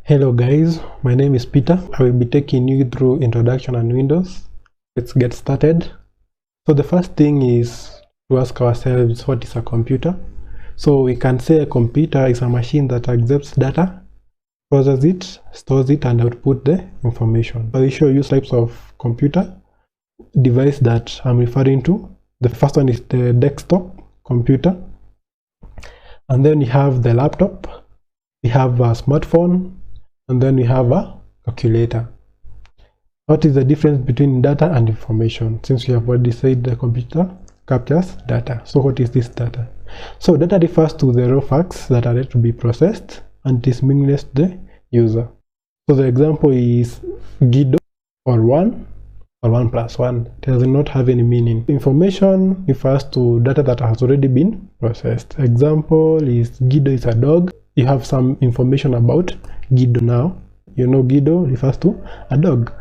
Hello guys, my name is Peter. I will be taking you through introduction on Windows. Let's get started. So the first thing is to ask ourselves, what is a computer? So we can say a computer is a machine that accepts data, processes it, stores it, and outputs the information. I will show you types of computer device that I'm referring to. The first one is the desktop computer, and then we have the laptop, we have a smartphone, and then we have a calculator. What is the difference between data and information? Since we have already said the computer captures data. So what is this data? So data refers to the raw facts that are ready to be processed, and it is meaningless to the user. So the example is Guido, or 1 or 1 plus 1. It does not have any meaning. Information refers to data that has already been processed. Example is Guido is a dog. You have some information about Guido now. You know Guido refers to a dog.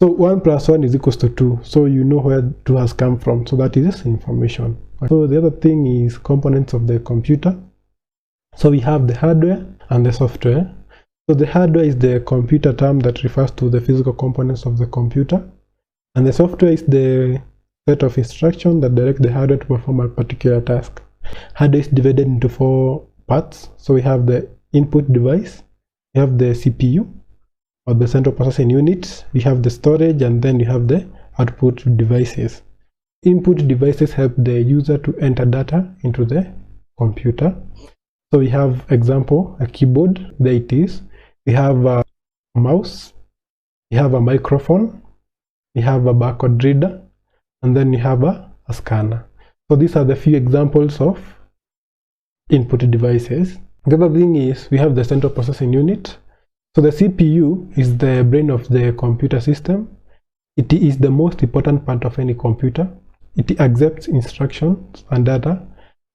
So 1 plus 1 is equals to 2. So you know where 2 has come from. So that is information. So the other thing is components of the computer. So we have the hardware and the software. So the hardware is the computer term that refers to the physical components of the computer. And the software is the set of instructions that direct the hardware to perform a particular task. Hardware is divided into 4 parts. So we have the input device, we have the CPU or the central processing unit, we have the storage, and then we have the output devices. Input devices help the user to enter data into the computer. So we have example, a keyboard, there it is. We have a mouse, we have a microphone, we have a barcode reader, and then we have a scanner. So these are the few examples of input devices. The other thing is we have the central processing unit. So the CPU is the brain of the computer system. It is the most important part of any computer. It accepts instructions and data,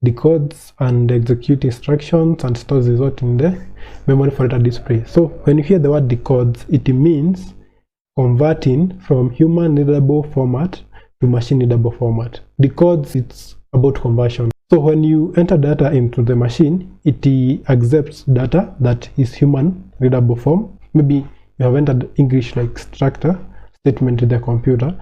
decodes and executes instructions, and stores results in the memory for data display. So when you hear the word decodes, it means converting from human readable format to machine readable format. Decodes, it's about conversion. So when you enter data into the machine, it accepts data that is human readable form. Maybe you have entered English like structure statement to the computer.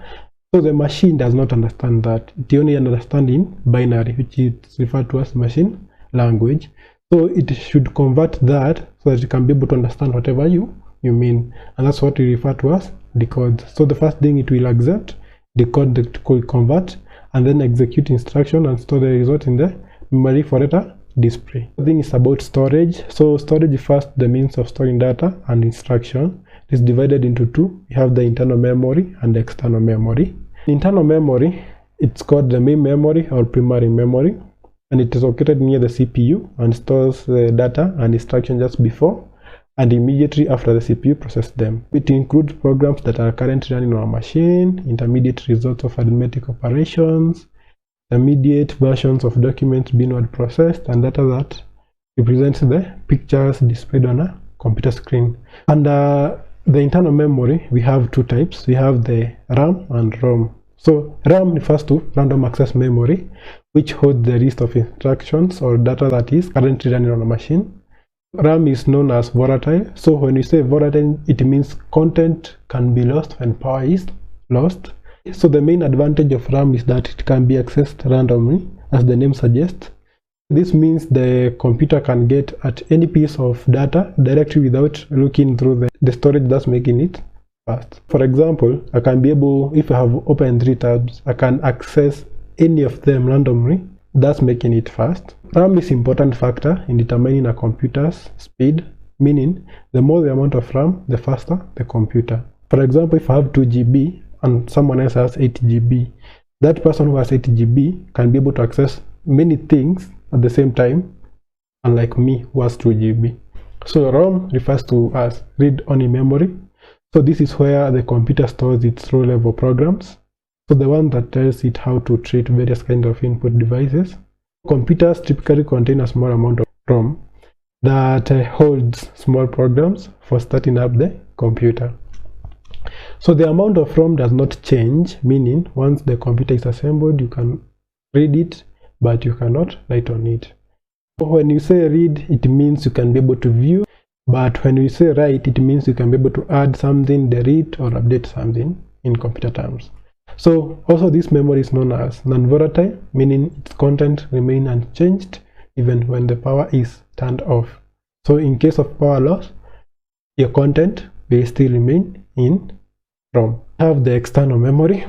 So the machine does not understand that. It only understands in binary, which is referred to as machine language. So it should convert that so that it can be able to understand whatever you mean. And that's what we refer to as decodes. So the first thing it will accept, decode, convert, and then execute instruction and store the result in the memory for data display. The thing is about storage. So storage refers to the means of storing data and instruction. It is divided into 2. We have the internal memory and the external memory. Internal memory, it's called the main memory or primary memory, and it is located near the CPU and stores the data and instruction just before and immediately after the CPU processes them. It includes programs that are currently running on a machine, intermediate results of arithmetic operations, intermediate versions of documents being word processed, and data that represents the pictures displayed on a computer screen. Under the internal memory, we have 2 types. We have the RAM and ROM. So RAM refers to random access memory, which holds the list of instructions or data that is currently running on a machine. RAM is known as volatile. So when you say volatile, it means content can be lost when power is lost. So the main advantage of RAM is that it can be accessed randomly, as the name suggests. This means the computer can get at any piece of data directly without looking through the storage, thus making it fast. For example, I can be able, if I have opened 3 tabs, I can access any of them randomly, thus making it fast. RAM is an important factor in determining a computer's speed, meaning the more the amount of RAM, the faster the computer. For example, if I have 2 GB and someone else has 8 GB, that person who has 8 GB can be able to access many things at the same time, unlike me who has 2 GB. So ROM refers to as read-only memory. So this is where the computer stores its row-level programs. So the one that tells it how to treat various kinds of input devices. Computers typically contain a small amount of ROM that holds small programs for starting up the computer. So the amount of ROM does not change, meaning once the computer is assembled, you can read it, but you cannot write on it. When you say read, it means you can be able to view But when we say write, it means you can be able to add something, delete, or update something in computer terms. So also this memory is known as non-volatile, meaning its content remain unchanged even when the power is turned off. So in case of power loss, your content will still remain in ROM. Have the external memory.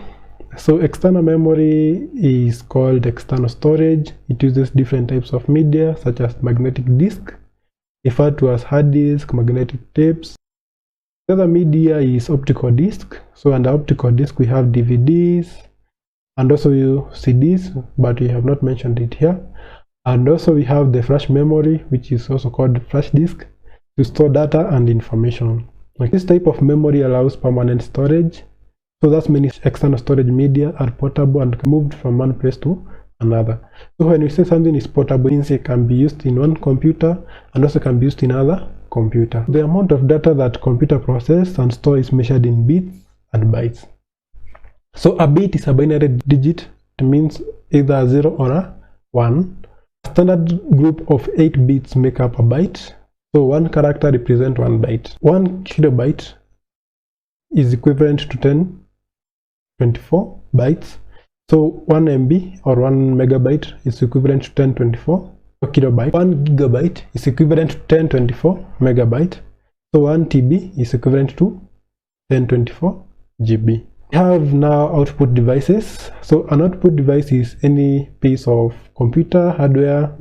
So external memory is called external storage. It uses different types of media such as magnetic disk, referred to as hard disk, magnetic tapes. The other media is optical disk. So under optical disk we have DVDs and also CDs, but we have not mentioned it here. And also we have the flash memory, which is also called flash disk, to store data and information. Like this type of memory allows permanent storage. So that means external storage media are portable and moved from one place to another. So when we say something is portable, it means it can be used in one computer and also can be used in another computer. The amount of data that computer processes and store is measured in bits and bytes. So a bit is a binary digit. It means either a 0 or a 1. A standard group of 8 bits make up a byte. So one character represents 1 byte. 1 kilobyte is equivalent to 1024 bytes. So 1 MB or 1 megabyte is equivalent to 1024 kilobyte. 1 gigabyte is equivalent to 1024 megabyte. So 1 TB is equivalent to 1024 GB. We have now output devices. So an output device is any piece of computer, hardware,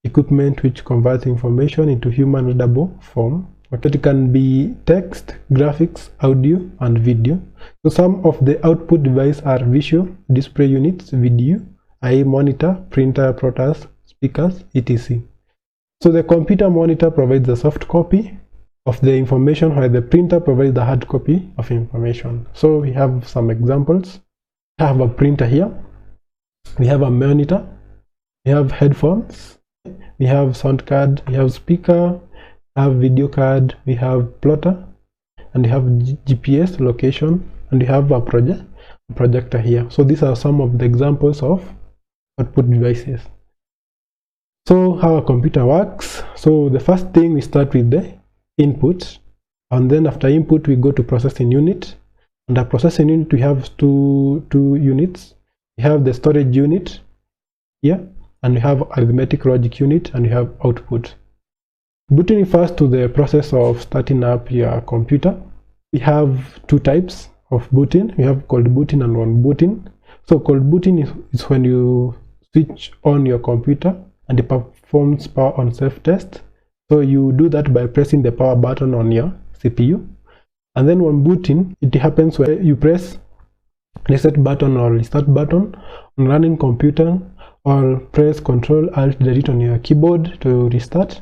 equipment which converts information into human readable form. It can be text, graphics, audio, and video. So some of the output devices are visual display units, video, i.e. monitor, printer, plotters, speakers, etc. So the computer monitor provides the soft copy of the information, while the printer provides the hard copy of information. So we have some examples. We have a printer here. We have a monitor. We have headphones. We have sound card. We have speaker. Have video card, we have plotter, and we have GPS location, and we have a projector here. So these are some of the examples of output devices. So how a computer works. So the first thing, we start with the input, and then after input we go to processing unit. Under processing unit we have two units. We have the storage unit here, and we have arithmetic logic unit, and we have output. Booting refers to the process of starting up your computer. We have two types of booting. We have cold booting and warm booting. So cold booting is when you switch on your computer and it performs power on self-test. So you do that by pressing the power button on your CPU. And then warm booting, it happens when you press reset button or restart button on running computer, or press Ctrl Alt Delete on your keyboard to restart.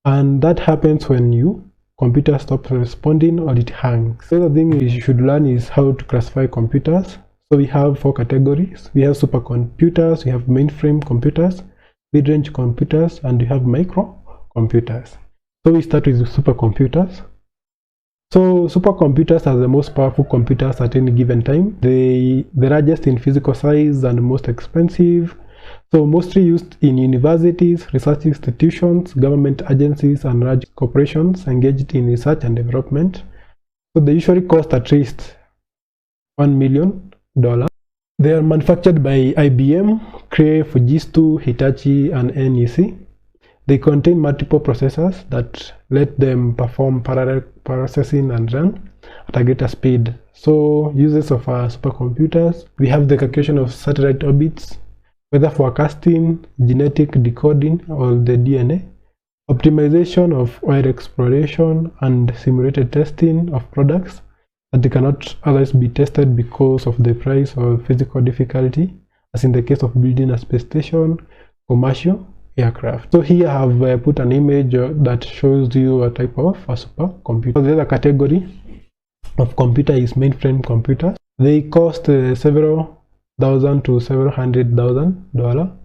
And that happens when your computer stops responding or it hangs. The other thing you should learn is how to classify computers. So we have 4 categories. We have supercomputers, we have mainframe computers, mid-range computers, and we have microcomputers. So we start with supercomputers. So supercomputers are the most powerful computers at any given time. The largest in physical size and most expensive. So mostly used in universities, research institutions, government agencies, and large corporations engaged in research and development. So they usually cost at least $1 million. They are manufactured by IBM, Cray, Fujitsu, Hitachi, and NEC. They contain multiple processors that let them perform parallel processing and run at a greater speed. So uses of supercomputers, we have the calculation of satellite orbits, weather forecasting, genetic decoding or the DNA, optimization of oil exploration, and simulated testing of products that cannot otherwise be tested because of the price or physical difficulty, as in the case of building a space station, commercial aircraft. So here I have put an image that shows you a type of a supercomputer. So the other category of computer is mainframe computers. They cost several thousand to several $100,000.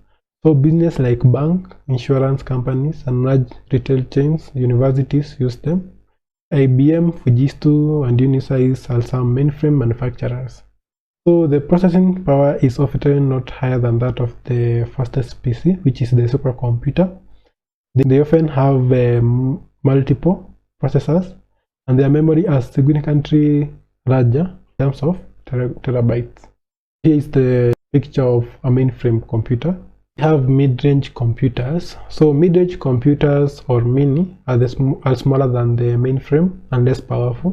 So business like bank, insurance companies, and large retail chains, universities use them. IBM, Fujitsu, and Unisys are some mainframe manufacturers. So the processing power is often not higher than that of the fastest PC, which is the supercomputer. They often have multiple processors, and their memory are significantly larger in terms of terabytes. Here is the picture of a mainframe computer. We have mid-range computers. So mid-range computers, or mini, are smaller than the mainframe and less powerful.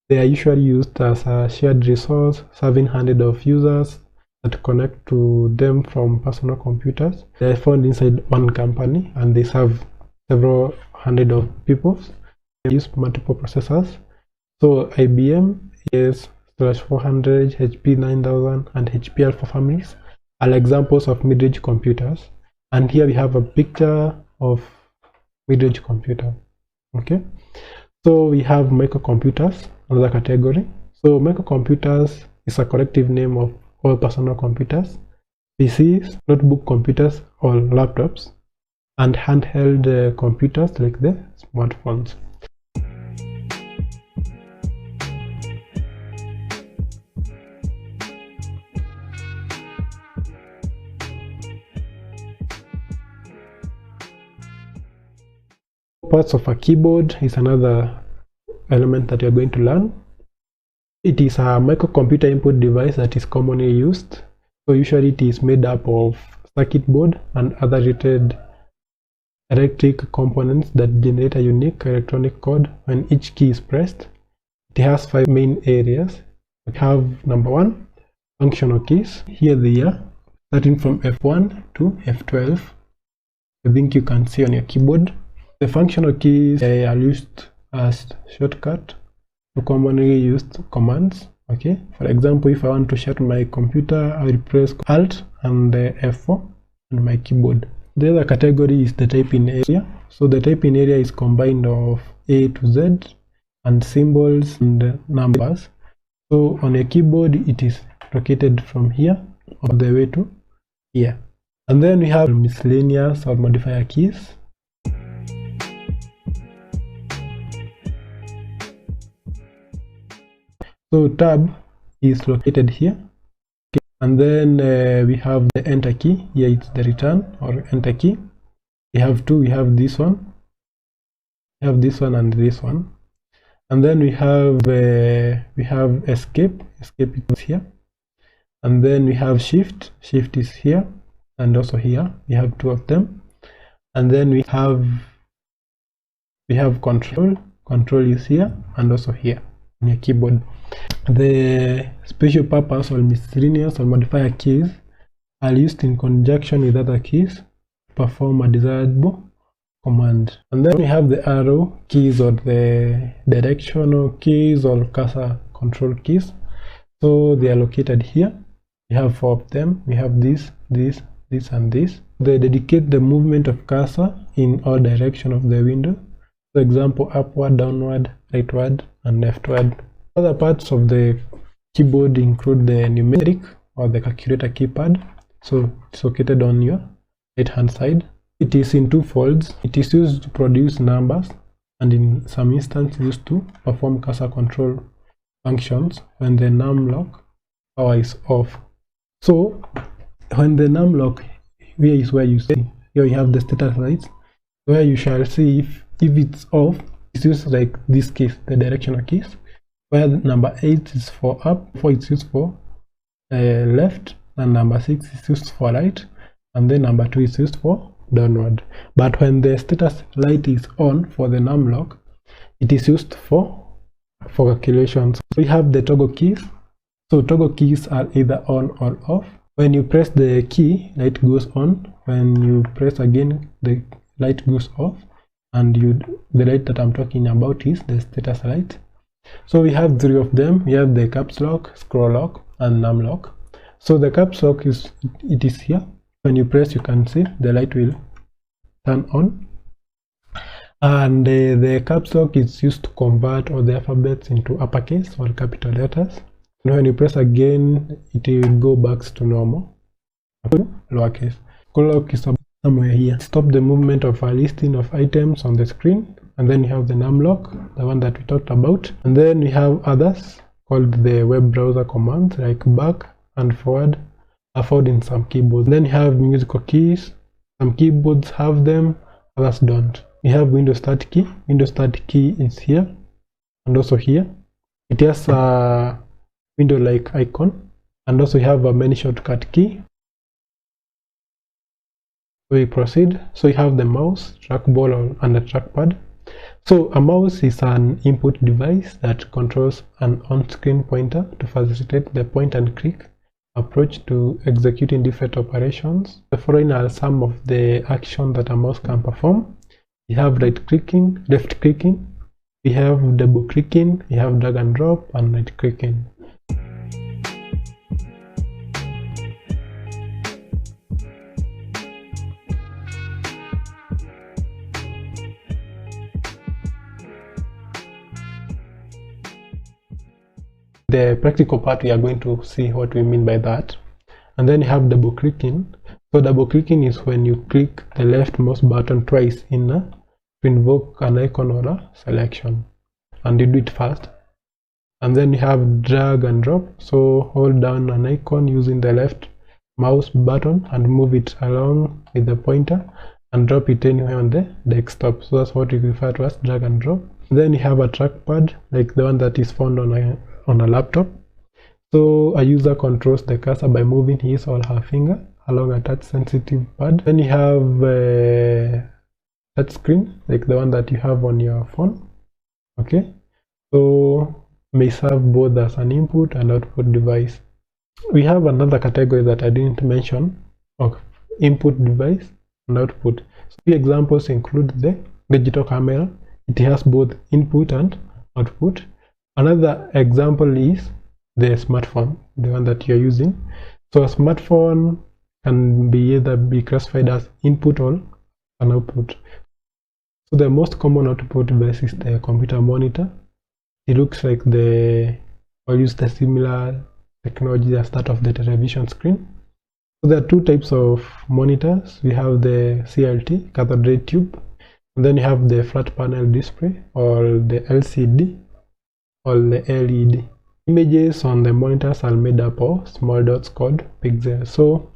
They are usually used as a shared resource, serving hundreds of users that connect to them from personal computers. They are found inside one company and they serve several hundred of people. They use multiple processors. So IBM ES/400, HP 9000, and HP Alpha families are examples of mid-range computers. And here we have a picture of mid-range computer. Okay, so we have microcomputers, another category. So microcomputers is a collective name of all personal computers, PCs, notebook computers or laptops, and handheld computers like the smartphones. Parts of a keyboard is another element that you're going to learn. It is a microcomputer input device that is commonly used. So usually it is made up of circuit board and other related electric components that generate a unique electronic code when each key is pressed. It has 5 main areas. We have number 1, functional keys. Here they are, starting from F1 to F12. I think you can see on your keyboard. The functional keys are used as shortcut to commonly used commands. Okay, for example, if I want to shut my computer, I will press Alt and F4 on my keyboard. The other category is the typing area. So the typing area is combined of A to Z and symbols and numbers. So on a keyboard, it is located from here all the way to here. And then we have miscellaneous or modifier keys. So tab is located here. Okay. And then we have the enter key. Here it's the return or enter key. We have two. We have this one. We have this one and this one. And then we have escape. Escape is here. And then we have shift. Shift is here and also here. We have 2 of them. And then we have control. Control is here and also here on your keyboard. The special purpose or miscellaneous or modifier keys are used in conjunction with other keys to perform a desirable command. And then we have the arrow keys or the directional keys or cursor control keys. So they are located here. We have 4 of them. We have this, and this. They dedicate the movement of cursor in all directions of the window. For example, upward, downward, rightward, and leftward. Other parts of the keyboard include the numeric or the calculator keypad. So it's located on your right hand side. It is in 2 folds. It is used to produce numbers and in some instances used to perform cursor control functions when the numlock power is off. So when the numlock, here is where you see, here you have the status lights, where you shall see if it's off. It's used like this case, the directional keys, where number 8 is for up, 4 is used for left, and number 6 is used for right, and then number 2 is used for downward. But when the status light is on for the numlock, it is used for calculations. We have the toggle keys. So toggle keys are either on or off. When you press the key, light goes on. When you press again, the light goes off. And the light that I'm talking about is the status light. So we have 3 of them. We have the caps lock, scroll lock, and num lock. So the caps lock is here. When you press, you can see the light will turn on. And the caps lock is used to convert all the alphabets into uppercase or capital letters. And when you press again, it will go back to normal, lowercase. Scroll lock is somewhere here. Stop the movement of a listing of items on the screen. And then you have the num lock, the one that we talked about. And then we have others called the web browser commands like back and forward are found in some keyboards. Then you have musical keys. Some keyboards have them, others don't. We have Windows Start key. Windows Start key is here and also here. It has a window-like icon, and also we have a menu shortcut key. We proceed. So you have the mouse, trackball, and a trackpad. So a mouse is an input device that controls an on-screen pointer to facilitate the point and click approach to executing different operations. The following are some of the actions that a mouse can perform. We have right clicking, left clicking, we have double clicking, we have drag and drop, and right clicking. The practical part, we are going to see what we mean by that. And then you have double clicking. So double clicking is when you click the left mouse button twice to invoke an icon or a selection, and you do it fast. And then you have drag and drop. So hold down an icon using the left mouse button and move it along with the pointer and drop it anywhere on the desktop. So that's what we refer to as drag and drop. And then you have a trackpad, like the one that is found on a laptop. So a user controls the cursor by moving his or her finger along a touch sensitive pad. Then you have a touch screen, like the one that you have on your phone. Okay, so may serve both as an input and output device. We have another category that I didn't mention of input device and output. So the examples include the digital camera. It has both input and output. Another example is the smartphone, the one that you're using. So a smartphone can either be classified as input or an output. So the most common output device is the computer monitor. It looks like or use the similar technology as that of the television screen. So there are two types of monitors. We have the CRT, cathode ray tube, and then you have the flat panel display, or the LCD, or the LED. Images on the monitors are made up of small dots called pixels. So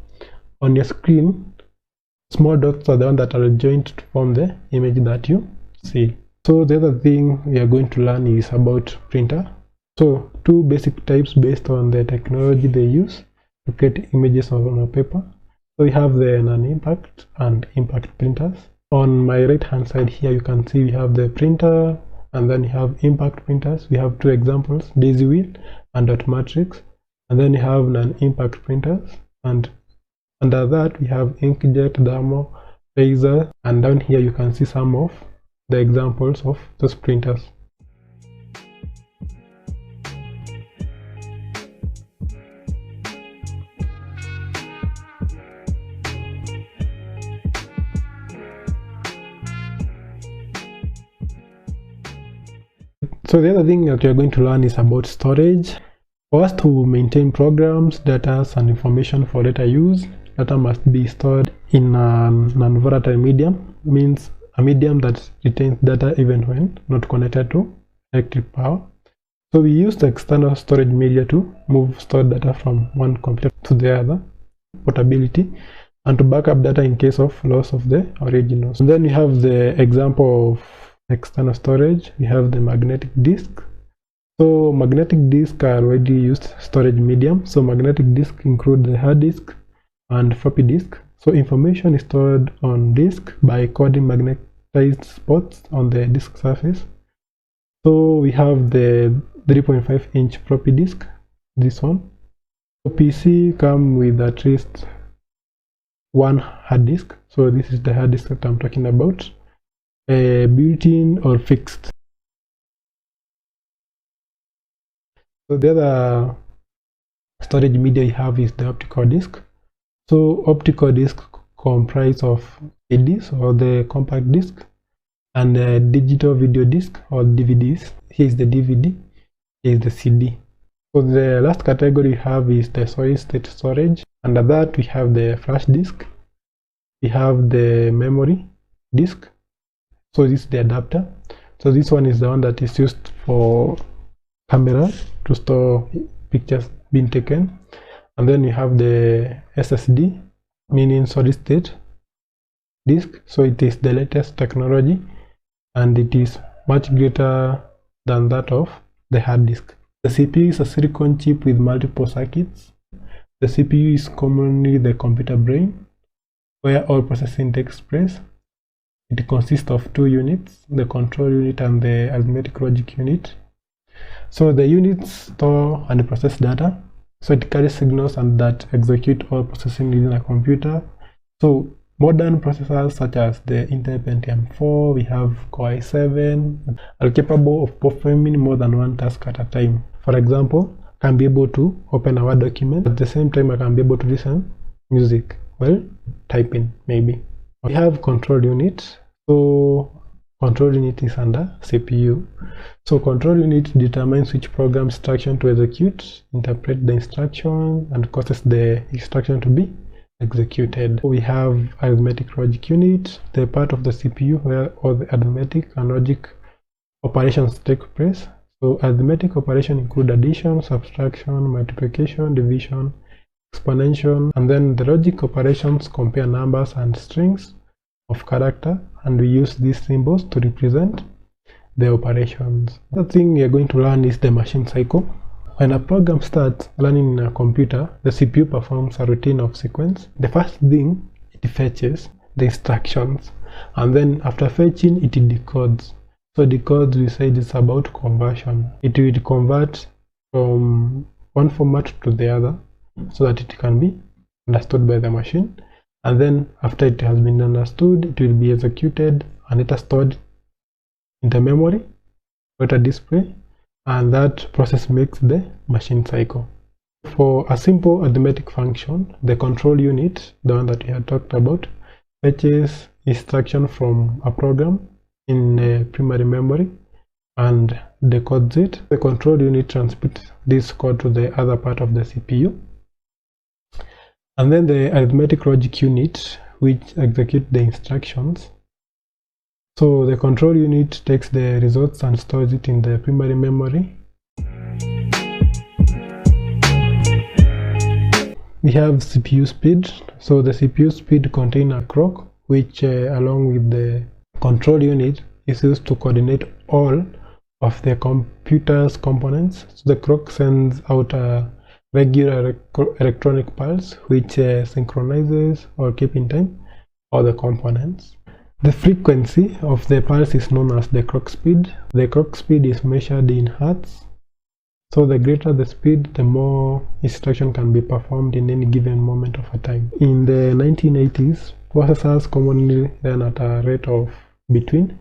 on your screen, small dots are the ones that are joined to form the image that you see. So the other thing we are going to learn is about printer. So two basic types based on the technology they use to create images on a paper. So we have the non-impact and impact printers. On my right hand side here, you can see we have the printer, and then you have impact printers. We have two examples, daisy wheel and dot matrix. And then you have non-impact printers, and under that we have inkjet, thermo, laser, and down here you can see some of the examples of those printers. So the other thing that we are going to learn is about storage. For us to maintain programs, data, and information for data use, data must be stored in a non-volatile medium, means a medium that retains data even when not connected to electric power. So we use the external storage media to move stored data from one computer to the other, portability, and to back up data in case of loss of the originals. And then we have the example of external storage. We have the magnetic disk. So magnetic disks are widely used storage medium. So magnetic disks include the hard disk and floppy disk. So information is stored on disk by coding magnetized spots on the disk surface. So we have the 3.5-inch floppy disk, this one. So PC come with at least one hard disk. So this is the hard disk that I'm talking about. Built-in or fixed. So the other storage media you have is the optical disk. So optical disk comprise of CDs or the compact disc, and a digital video disc or DVDs. Here is the DVD, here is the CD. So the last category we have is the solid state storage. Under that we have the flash disk, we have the memory disk. So this is the adapter. So this one is the one that is used for cameras to store pictures being taken. And then you have the SSD, meaning solid state disk. So it is the latest technology and it is much greater than that of the hard disk. The CPU is a silicon chip with multiple circuits. The CPU is commonly the computer brain, where all processing takes place. It consists of two units, the control unit and the arithmetic logic unit. So the units store and process data, so it carries signals and that execute all processing within a computer. So modern processors such as the Intel Pentium 4, we have Core i7, are capable of performing more than one task at a time. For example, I can be able to open a Word document. At the same time, I can be able to listen music while typing, maybe. We have control unit. So control unit is under CPU. So control unit determines which program instruction to execute, interpret the instruction, and causes the instruction to be executed. We have arithmetic logic unit, the part of the CPU where all the arithmetic and logic operations take place. So arithmetic operations include addition, subtraction, multiplication, division, exponential, and then the logic operations compare numbers and strings of character, and we use these symbols to represent the operations. The thing we are going to learn is the machine cycle. When a program starts running in a computer, the CPU performs a routine of sequence. The first thing, it fetches the instructions, and then after fetching, it decodes. So decodes, we said, it's about conversion. It will convert from one format to the other so that it can be understood by the machine. And then after it has been understood, it will be executed and it is stored in the memory or a display, and that process makes the machine cycle. For a simple arithmetic function, the control unit, the one that we had talked about, fetches instruction from a program in primary memory and decodes it. The control unit transmits this code to the other part of the CPU. And then the arithmetic logic unit, which executes the instructions. So the control unit takes the results and stores it in the primary memory. We have CPU speed. So the CPU speed contains a clock, which along with the control unit is used to coordinate all of the computer's components. So the clock sends out a regular electronic pulse which synchronizes or keep in time all the components. The frequency of the pulse is known as the clock speed. The clock speed is measured in hertz. So the greater the speed, the more instruction can be performed in any given moment of a time. In the 1980s, processors commonly ran at a rate of between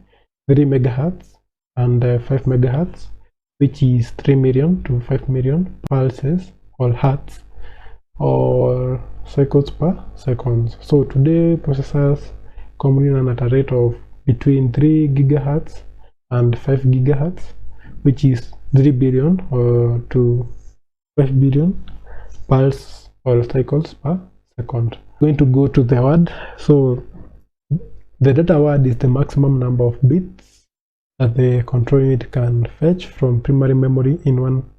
3 MHz and 5 MHz, which is 3 million to 5 million pulses or hertz or cycles per second. So today processors commonly run at a rate of between 3 GHz and 5 GHz, which is 3 billion to 5 billion pulse or cycles per second. I'm going to go to the word. So the data word is the maximum number of bits that the control unit can fetch from primary memory in one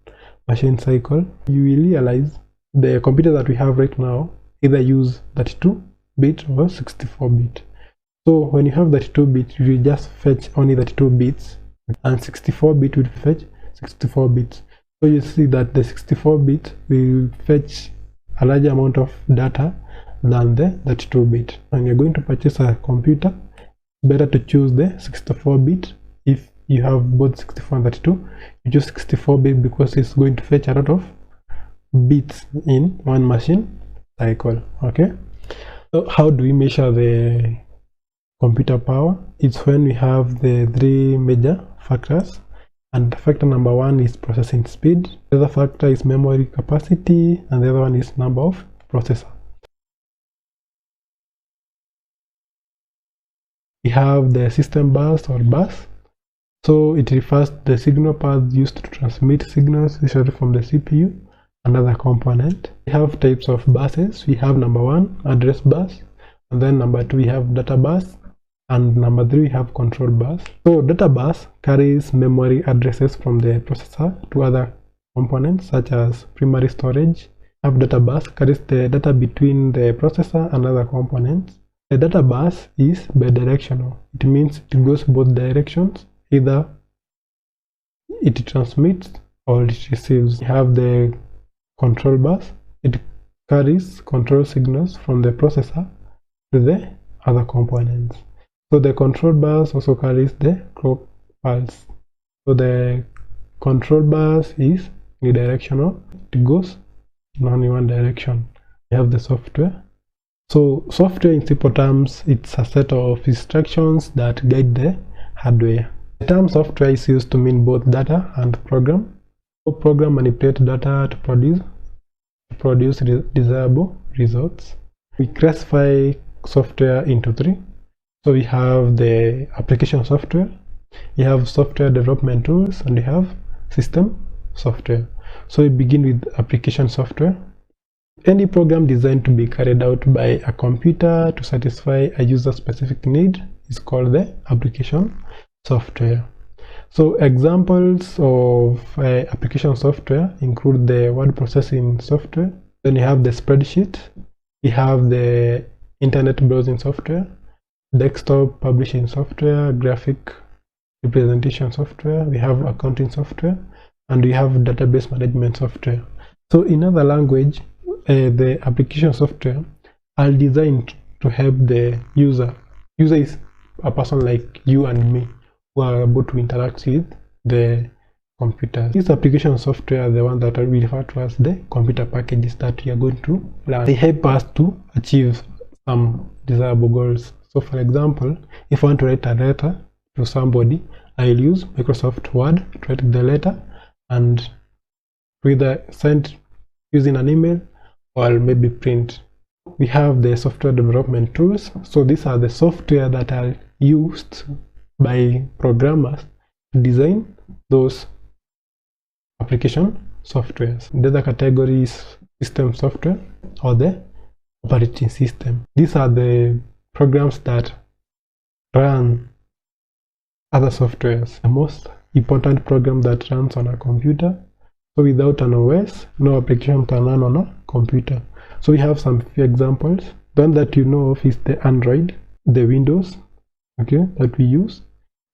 machine cycle. You will realize the computer that we have right now either use 32-bit or 64-bit. So when you have 32-bit, you will just fetch only 32 bits, and 64-bit will fetch 64 bits. So you see that the 64-bit will fetch a larger amount of data than the 32-bit. And you're going to purchase a computer, better to choose the 64-bit. If you have both 64 and 32, you choose 64-bit because it's going to fetch a lot of bits in one machine cycle. Okay, so how do we measure the computer power? It's when we have the three major factors, and factor number one is processing speed, the other factor is memory capacity, and the other one is number of processor. We have the system bus or bus. So it refers to the signal paths used to transmit signals usually from the CPU and other component. We have types of buses. We have number one, address bus, and then number two we have data bus, and number three we have control bus. So data bus carries memory addresses from the processor to other components such as primary storage. Data bus carries the data between the processor and other components. The data bus is bidirectional. It means it goes both directions, either it transmits or it receives. We have the control bus. It carries control signals from the processor to the other components. So the control bus also carries the clock pulse. So the control bus is unidirectional. It goes in only one direction. We have the software. So software, in simple terms, it's a set of instructions that guide the hardware. The term software is used to mean both data and program. So program manipulate data to produce desirable results. We classify software into three. So we have the application software, we have software development tools, and we have system software. So we begin with application software. Any program designed to be carried out by a computer to satisfy a user-specific need is called the application software. So examples of application software include the word processing software. Then you have the spreadsheet. We have the internet browsing software, desktop publishing software, graphic representation software. We have accounting software, and we have database management software. So in other language, the application software are designed to help the user. User is a person like you and me who are able to interact with the computer. These application software are the ones that we refer to as the computer packages that we are going to learn. They help us to achieve some desirable goals. So for example, if I want to write a letter to somebody, I'll use Microsoft Word to write the letter and to either send using an email or maybe print. We have the software development tools. So these are the software that are used by programmers to design those application softwares. The other category is system software or the operating system. These are the programs that run other softwares. The most important program that runs on a computer. So without an OS, no application can run on a computer. So we have some few examples. The one that you know of is the Android, the Windows, okay, that we use.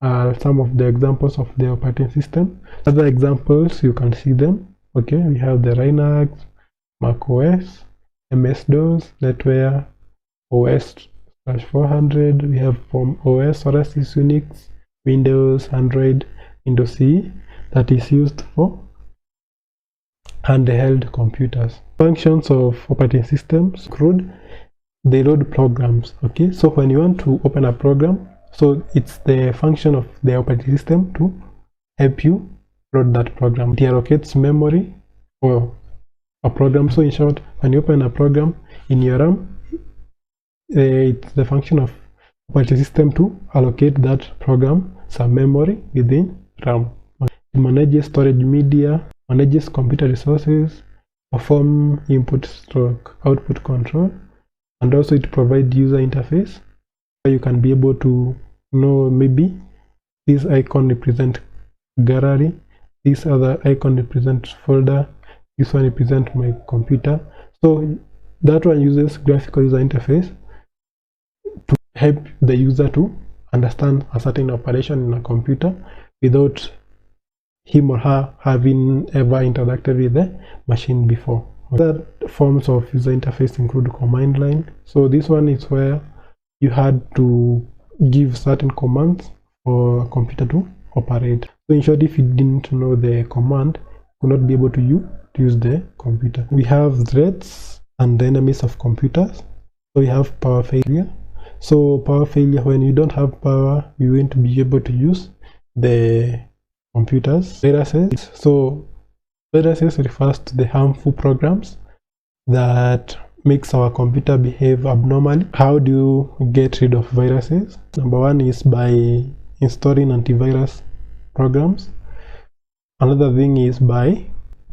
Some of the examples of the operating system. Other examples, you can see them. Okay, we have the Linux, Mac OS, MS-DOS, NetWare, OS/400. We have from OS, OS is Unix, Windows, Android, Windows CE, that is used for handheld computers. Functions of operating systems include they load programs. Okay, so when you want to open a program, so it's the function of the operating system to help you load that program. It allocates memory for a program. So in short, when you open a program in your RAM, it's the function of operating system to allocate that program some memory within RAM. It manages storage media, manages computer resources, perform input/output control, and also it provides user interface where you can be able to know maybe this icon represent gallery, this other icon represent folder, this one represent my computer. So that one uses graphical user interface to help the user to understand a certain operation in a computer without him or her having ever interacted with the machine before. Other forms of user interface include command line. So this one is where you had to give certain commands for a computer to operate. So in short, if you didn't know the command, you would not be able to use the computer. We have threats and enemies of computers. So we have power failure. So power failure, when you don't have power, you won't be able to use the computers. Viruses. So viruses refers to the harmful programs that makes our computer behave abnormally. How do you get rid of viruses? Number one is by installing antivirus programs. Another thing is by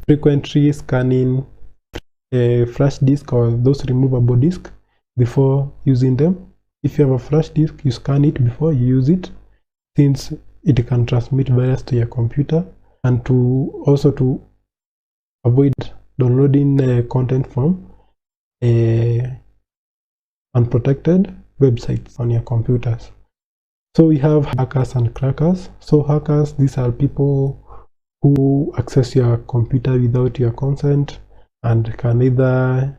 frequently scanning a flash disk or those removable disks before using them. If you have a flash disk, you scan it before you use it, since it can transmit virus to your computer. And to also to avoid downloading content from unprotected, websites on your computers. So we have hackers and crackers. So hackers, these are people who access your computer without your consent and can either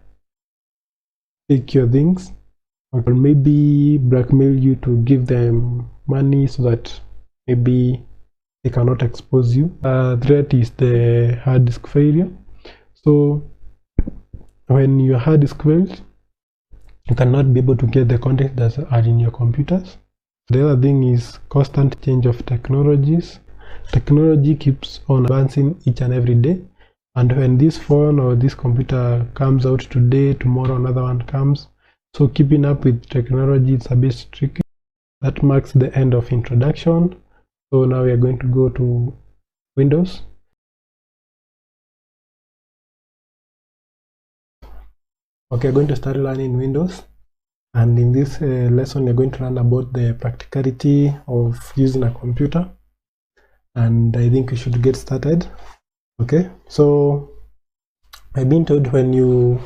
take your things or maybe blackmail you to give them money so that maybe they cannot expose you. Threat is the hard disk failure. So when your hard disk fails, you cannot be able to get the content that are in your computers. The other thing is constant change of technologies. Technology keeps on advancing each and every day, and when this phone or this computer comes out today, tomorrow another one comes. So keeping up with technology is a bit tricky. That marks the end of introduction. So now we are going to go to Windows. Okay, we're going to start learning Windows. And in this lesson, you're going to learn about the practicality of using a computer. And I think we should get started. Okay, so I've been told when you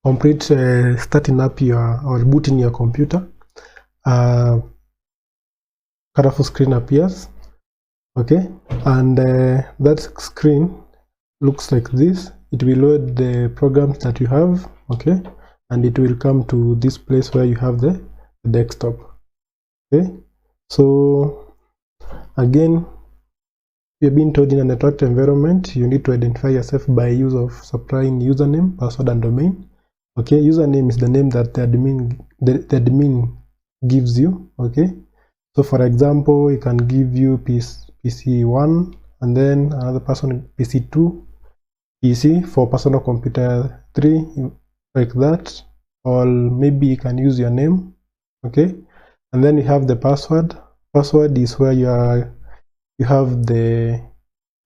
complete starting up your or booting your computer, colorful screen appears. Okay, and that screen looks like this. It will load the programs that you have. Okay, and it will come to this place where you have the desktop. Okay, so again, you're being told in a networked environment, you need to identify yourself by use of supplying username, password, and domain. Okay, username is the name that the admin gives you. Okay, so for example, it can give you PC1 and then another person PC2, PC for personal computer 3, like that, or maybe you can use your name. Okay, and then you have the password. Password is where you have the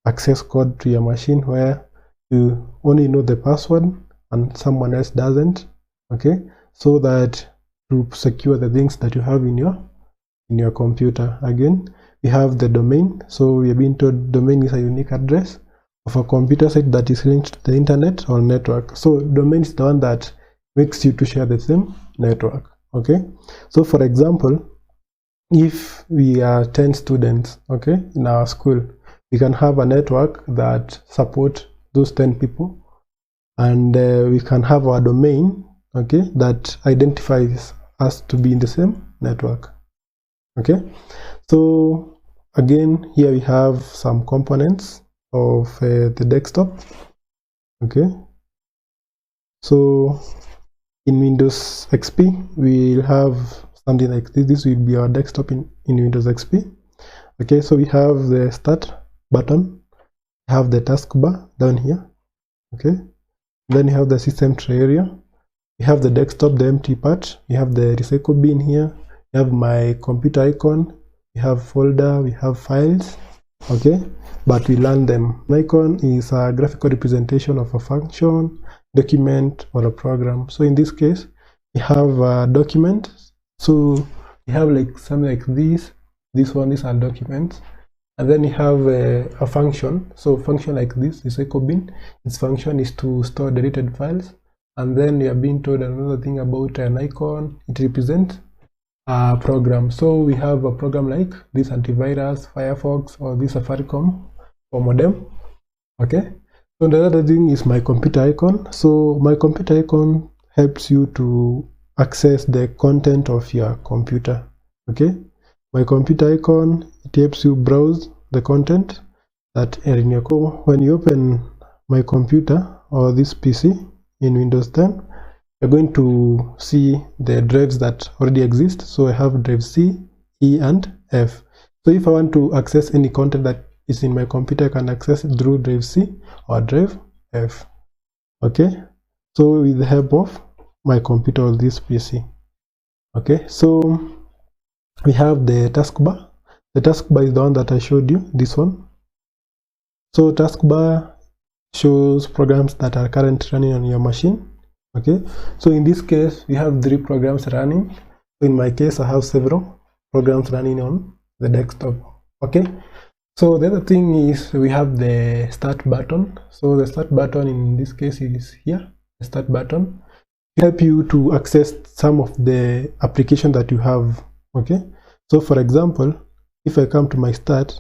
access code to your machine, where you only know the password and someone else doesn't. Okay, so that to secure the things that you have in your computer. Again, we have the domain. So we are being told domain is a unique address of a computer site that is linked to the internet or network. So domain is the one that makes you to share the same network. Okay, so for example, if we are 10 students, okay, in our school, we can have a network that support those 10 people, and we can have our domain, okay, that identifies us to be in the same network. Okay, so again, here we have some components of the desktop. Okay, so in Windows XP, we'll have something like this. This will be our desktop in Windows XP. Okay, so we have the start button, we have the taskbar down here. Okay, then you have the system tray area, we have the desktop, the empty part, we have the recycle bin here, we have my computer icon, we have folder, we have files. Okay, but we learn them. An icon is a graphical representation of a function, document, or a program. So in this case, we have a document. So we have like something like this. This one is a document, and then you have a function. So function like this is recycle bin. Its function is to store deleted files. And then you are being told another thing about an icon. It represents a program. So we have a program like this antivirus, Firefox, or this Safaricom or modem. Okay, so the other thing is my computer icon. So my computer icon helps you to access the content of your computer. Okay, my computer icon, it helps you browse the content that are in your computer. When you open my computer or this PC in Windows 10, you're going to see the drives that already exist. So I have drive C, E, and F. So if I want to access any content that is in my computer, I can access it through drive C or drive F. Okay, so with the help of my computer or this PC. Okay, so we have the taskbar. The taskbar is the one that I showed you, this one. So taskbar shows programs that are currently running on your machine. Okay, so in this case, we have 3 programs running. So in my case, I have several programs running on the desktop. Okay, so the other thing is we have the start button. So the start button in this case is here, the start button. help you to access some of the application that you have. Okay, so for example, if I come to my start,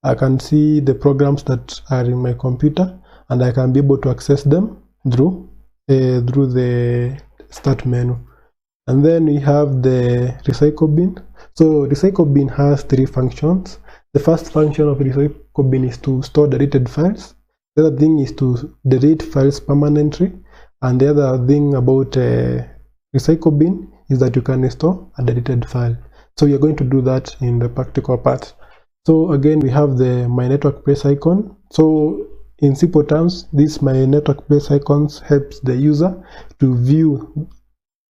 I can see the programs that are in my computer, and I can be able to access them through the start menu. And then we have the recycle bin. So recycle bin has three functions. The first function of recycle bin is to store deleted files. The other thing is to delete files permanently, and the other thing about recycle bin is that you can restore a deleted file. So we are going to do that in the practical part. So again, we have the my network place icon. So in simple terms, this my network place icons helps the user to view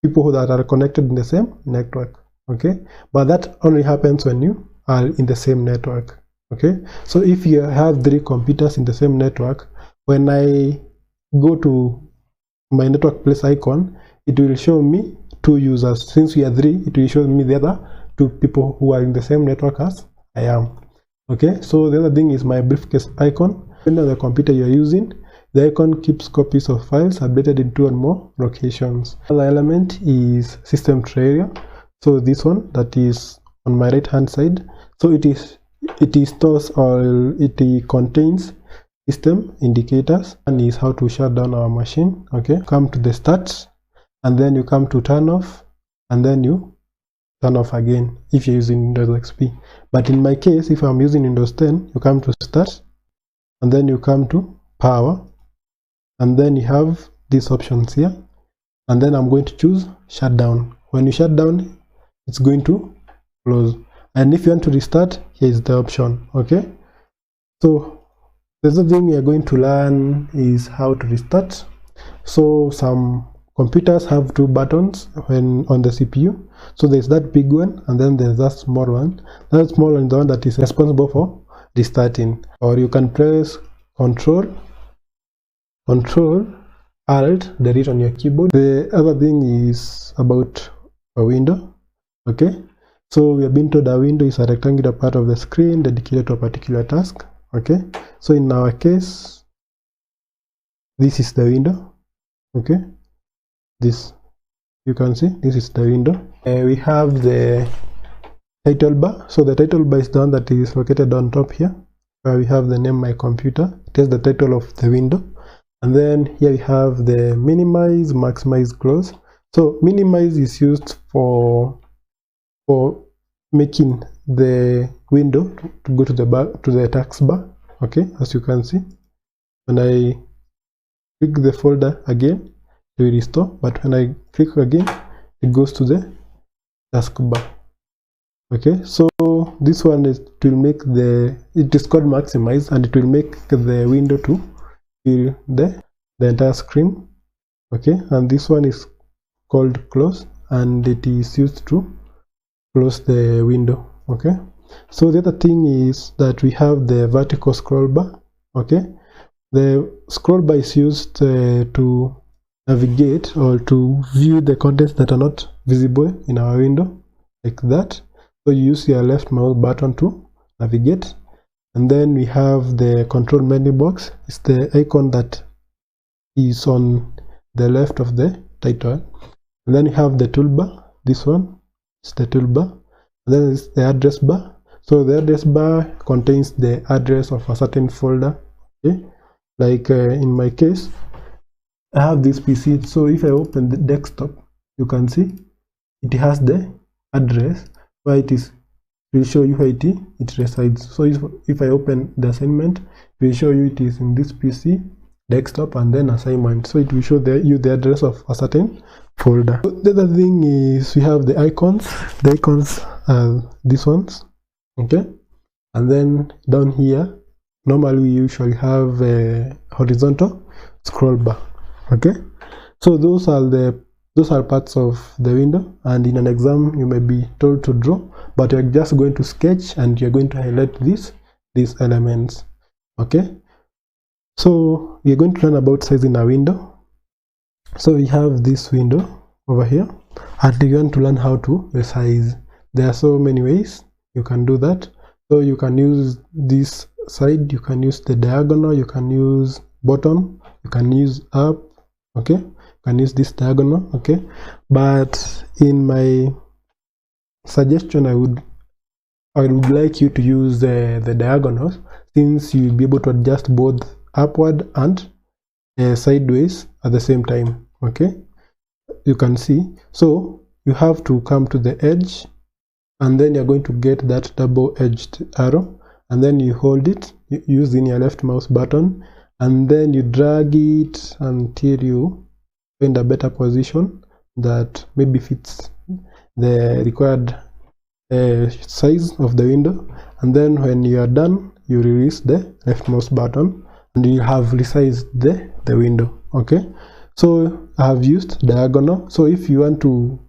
people that are connected in the same network. Okay, but that only happens when you are in the same network. Okay, so if you have 3 computers in the same network, when I go to my network place icon, it will show me 2 users. Since we are 3, it will show me the other 2 people who are in the same network as I am. Okay, so the other thing is my briefcase icon. Depending on the computer you're using, the icon keeps copies of files updated in 2 or more locations. Another element is system tray area. So this one that is on my right hand side, so it stores or it contains system indicators. One is how to shut down our machine. Okay, come to the start, and then you come to turn off, and then you turn off again if you're using Windows XP. But in my case, if I'm using Windows 10, you come to start, and then you come to power, and then you have these options here, and then I'm going to choose shut down. When you shut down, it's going to close, and if you want to restart, here is the option. Okay, so the other thing we are going to learn is how to restart. So some computers have 2 buttons when on the CPU. So there's that big one, and then there's that small one. That small one is the one that is responsible for restarting. Or you can press Control Alt delete on your keyboard. The other thing is about a window. Okay, so we have been told a window is a rectangular part of the screen dedicated to a particular task. Okay, so in our case, this is the window. Okay, this you can see this is the window. We have the title bar. So the title bar is the one that is located on top here, where we have the name my computer. It is the title of the window. And then here we have the minimize, maximize, close. So minimize is used for making the window to go to the taskbar. Okay, as you can see, when I click the folder again, it will restore, but when I click again, it goes to the taskbar. Okay, so this one is to make it is called maximize, and it will make the window to fill the entire screen. Okay, and this one is called close, and it is used to close the window. Okay, so the other thing is that we have the vertical scroll bar. Okay, the scroll bar is used to navigate or to view the contents that are not visible in our window, like that. So you use your left mouse button to navigate. And then we have the control menu box. It's the icon that is on the left of the title. And then we have the toolbar. This one is the toolbar. And then it's the address bar. So the address bar contains the address of a certain folder. Okay, like in my case, I have this PC. So if I open the desktop, you can see it has the address where it will show you where it resides. So if I open the assignment, it will show you it is in this PC, desktop, and then assignment. So it will show you the address of a certain folder. So the other thing is we have the icons. The icons are these ones. Okay, and then down here, normally we usually have a horizontal scroll bar. Okay, so those are parts of the window, and in an exam you may be told to draw, but you're just going to sketch and you're going to highlight these elements. Okay, so we're going to learn about sizing a window. So we have this window over here, and you want to learn how to resize. There are so many ways you can do that. So you can use this side, you can use the diagonal, you can use bottom, you can use up. okay? You can use this diagonal, okay? But in my suggestion, I would like you to use the diagonals, since you'll be able to adjust both upward and sideways at the same time, okay? You can see. So you have to come to the edge, and then you're going to get that double-edged arrow, and then you hold it using your left mouse button, and then you drag it until you find a better position that maybe fits the required size of the window. And then when you are done, you release the left mouse button and you have resized the window, okay? So I have used diagonal. So if you want to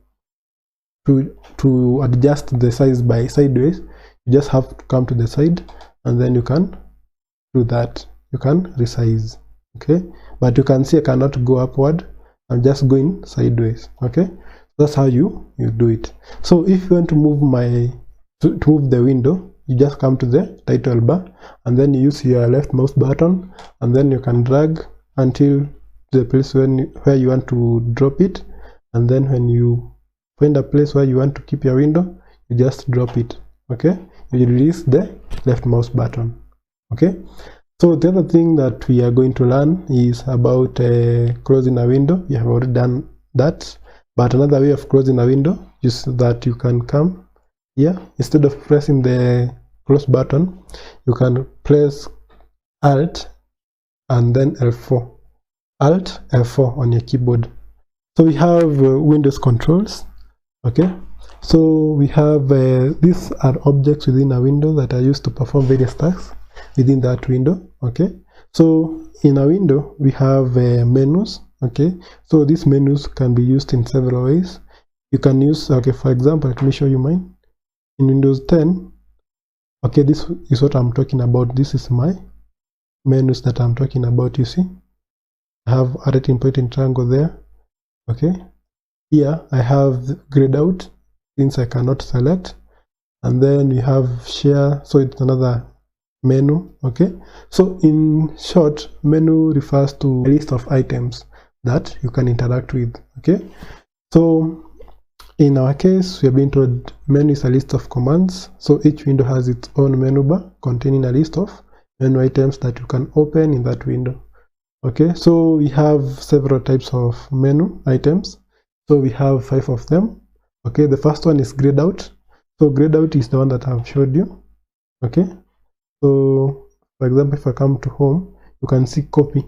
adjust the size by sideways, you just have to come to the side, and then you can do that. You can resize, okay? But you can see I cannot go upward. I'm just going sideways, okay? That's how you do it. So if you want to move to move the window, you just come to the title bar, and then you use your left mouse button, and then you can drag until the place where you want to drop it, and then when you find a place where you want to keep your window, you just drop it, okay? You release the left mouse button, okay? So the other thing that we are going to learn is about closing a window. We have already done that, but another way of closing a window is that you can come here. Instead of pressing the close button, you can press Alt and then L4. Alt L4 on your keyboard. So we have Windows controls, okay? So we have these are objects within a window that are used to perform various tasks within that window, okay? So in a window we have menus, okay? So these menus can be used in several ways. You can use, okay, for example, let me show you mine. In Windows 10, okay, this is what I'm talking about. This is my menus that I'm talking about. You see, I have a rating point in triangle there, okay? Here I have grayed out since I cannot select, and then we have share, so it's another menu, okay? So in short, menu refers to a list of items that you can interact with, okay? So in our case, we are being told menu is a list of commands. So each window has its own menu bar containing a list of menu items that you can open in that window, okay? So we have several types of menu items. So we have 5 of them, okay? The first one is grayed out. So grayed out is the one that I've showed you, okay? So for example, if I come to home, you can see copy.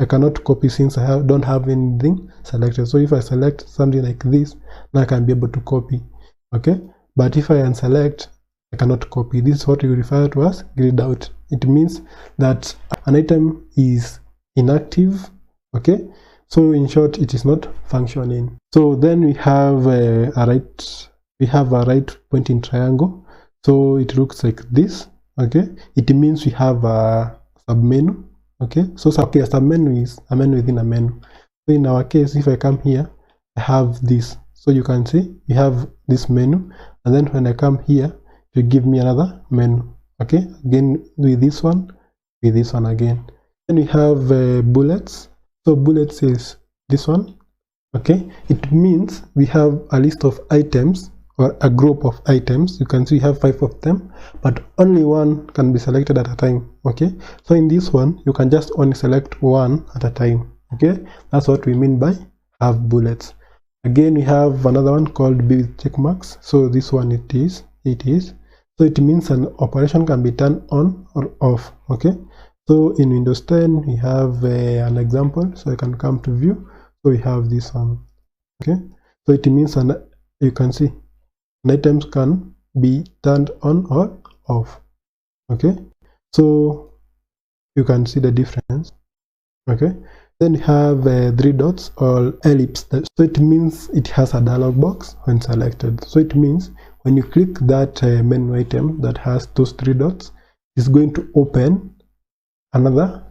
I cannot copy since I don't have anything selected. So if I select something like this, now I can be able to copy, okay? But if I unselect, I cannot copy. This is what we refer to as grayed out. It means that an item is inactive, okay? So in short, it is not functioning. So then we have a right pointing triangle. So it looks like this, okay? It means we have a submenu, okay? So a submenu is a menu within a menu. So in our case, if I come here, I have this. So you can see we have this menu, and then when I come here, it will give me another menu, okay? Again with this one again. Then we have bullets. So bullets is this one, okay? It means we have a list of items or a group of items. You can see we have 5 of them, but only one can be selected at a time, okay? So in this one, you can just only select one at a time, okay? That's what we mean by have bullets. Again, we have another one called B with check marks. So this one it is. So it means an operation can be turned on or off, okay? So in Windows 10, we have an example. So I can come to view. So we have this one, okay? So it means you can see items can be turned on or off, okay? So you can see the difference, okay? Then we have 3 dots or ellipse. So it means it has a dialog box when selected. So it means when you click that menu item that has those 3 dots, it's going to open another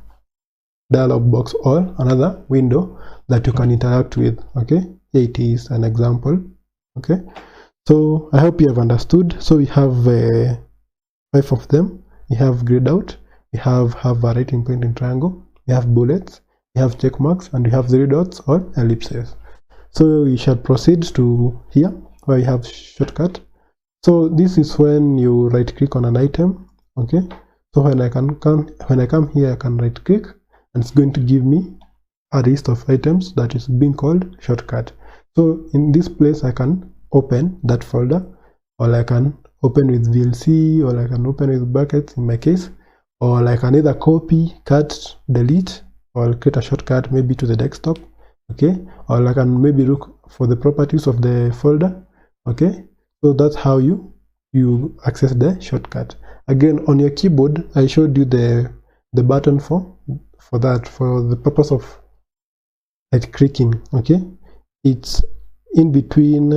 dialog box or another window that you can interact with, okay? Here it is an example, okay? So I hope you have understood. So we have 5 of them. We have grayed out. We have a right pointing triangle. We have bullets. We we have check marks, and we have 3 dots or ellipses. So we shall proceed to here where we have shortcut. So this is when you right click on an item. Okay, so when I come here, I can right click, and it's going to give me a list of items that is being called shortcut. So in this place I can open that folder, or I can open with VLC, or I can open with buckets in my case, or I can either copy, cut, delete, or create a shortcut maybe to the desktop. Okay, or I can maybe look for the properties of the folder. Okay, so that's how you access the shortcut. Again, on your keyboard I showed you the button for the purpose of right clicking. Okay, it's in between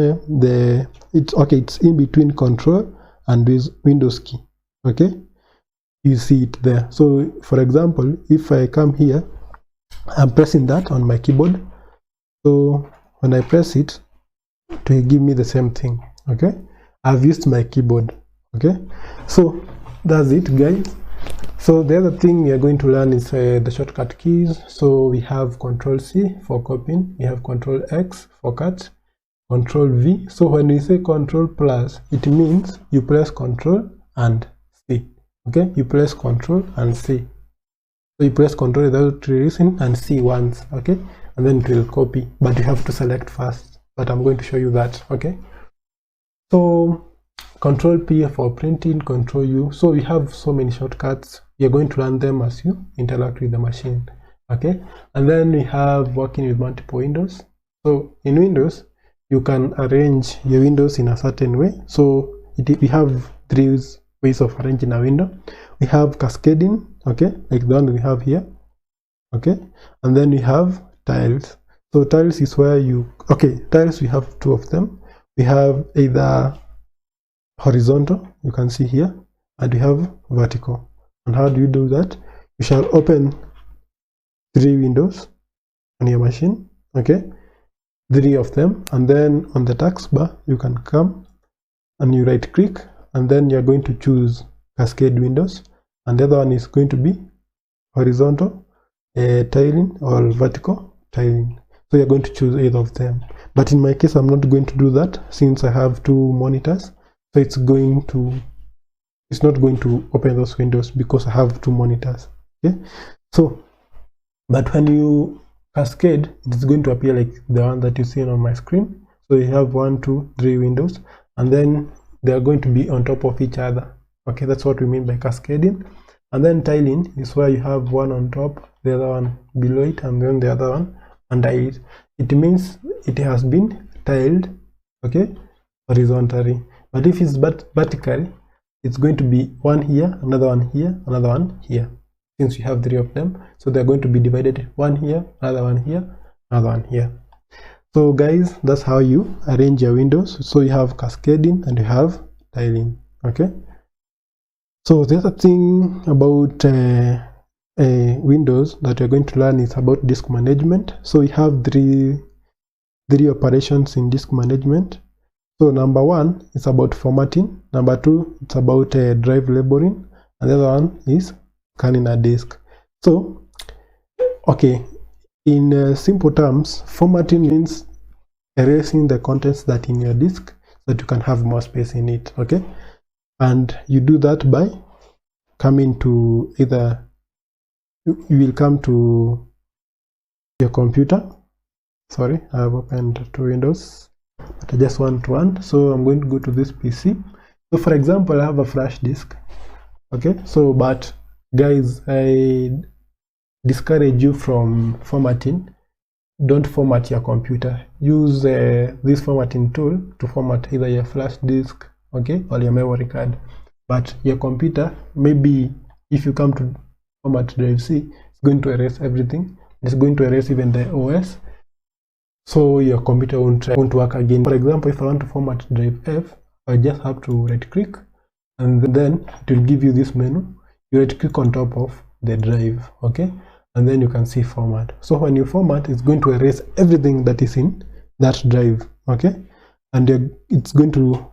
it's in between control and this Windows key. Okay, you see it there. So for example, if I come here, I'm pressing that on my keyboard. So when I press it, it will give me the same thing. Okay, I've used my keyboard. Okay, so that's it, guys. So the other thing we are going to learn is the shortcut keys. So we have Control C for copying, we have Control X for cut, Control V. So when we say Control plus, it means you press Control and C. Okay, you press Control and C. So you press Control without releasing and C once. Okay, and then it will copy, but you have to select first. But I'm going to show you that. Okay, so Control P for printing, Control U. So we have so many shortcuts. You're going to learn them as you interact with the machine. Okay, and then we have working with multiple windows. So in Windows, you can arrange your windows in a certain way. So we have 3 ways of arranging a window. We have cascading, okay, like the one we have here. Okay, and then we have tiles. So tiles is where tiles, we have 2 of them. We have either horizontal, you can see here, and we have vertical. And how do you do that? You shall open 3 windows on your machine. Okay, 3 of them, and then on the taskbar you can come and you right click, and then you're going to choose cascade windows, and the other one is going to be horizontal tiling or vertical tiling. So you're going to choose either of them, but in my case I'm not going to do that since I have 2 monitors. So it's not going to open those windows because I have 2 monitors. Okay, so but when you cascade, it's going to appear like the one that you see on my screen. So you have 1, 2, 3 windows, and then they are going to be on top of each other. Okay, that's what we mean by cascading. And then tiling is where you have one on top, the other one below it, and then the other one under it. It means it has been tiled, okay, horizontally. But if it's vertically, it's going to be one here, another one here, another one here. Since you have 3 of them, so they're going to be divided, one here, another one here, another one here. So guys, that's how you arrange your windows. So you have cascading and you have tiling. Okay, so the other thing about Windows that you're going to learn is about disk management. So we have three operations in disk management. So number 1 is about formatting, number 2 it's about drive labeling, and the other one is scanning a disk. So okay, in simple terms, formatting means erasing the contents that in your disk so that you can have more space in it. Okay, and you do that by coming to either you will come to your computer. Sorry, I have opened 2 windows, but I just want one. So I'm going to go to this PC. So for example, I have a flash disk. Okay, so but guys, I discourage you from formatting. Don't format your computer. Use this formatting tool to format either your flash disk, okay, or your memory card. But your computer, maybe if you come to format drive C, it's going to erase everything. It's going to erase even the OS. So your computer won't work again. For example, if I want to format drive F, I just have to right click, and then it will give you this menu. You right click on top of the drive, okay, and then you can see format. So when you format, it's going to erase everything that is in that drive, okay, and it's going to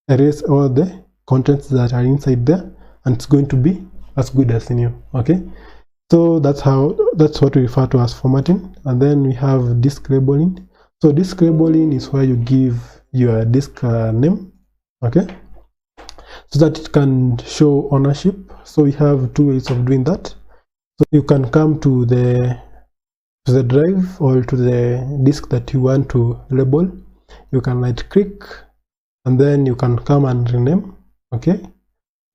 erase all the contents that are inside there, and it's going to be as good as new. Okay, So that's what we refer to as formatting. And then we have disk labeling. So disk labeling is where you give your disk name, okay, so that it can show ownership. So we have two ways of doing that. So you can come to the drive or to the disk that you want to label. You can right click and then you can come and rename, okay,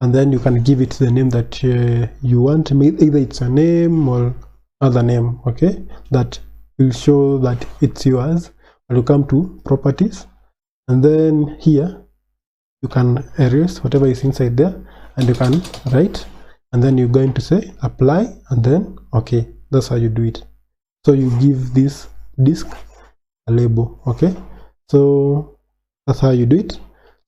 and then you can give it the name that you want, either it's a name or other name, okay, that will show that it's yours. And you come to properties, and then here you can erase whatever is inside there, and you can write, and then you're going to say apply, and then okay. That's how you do it. So you give this disk a label, okay. So that's how you do it.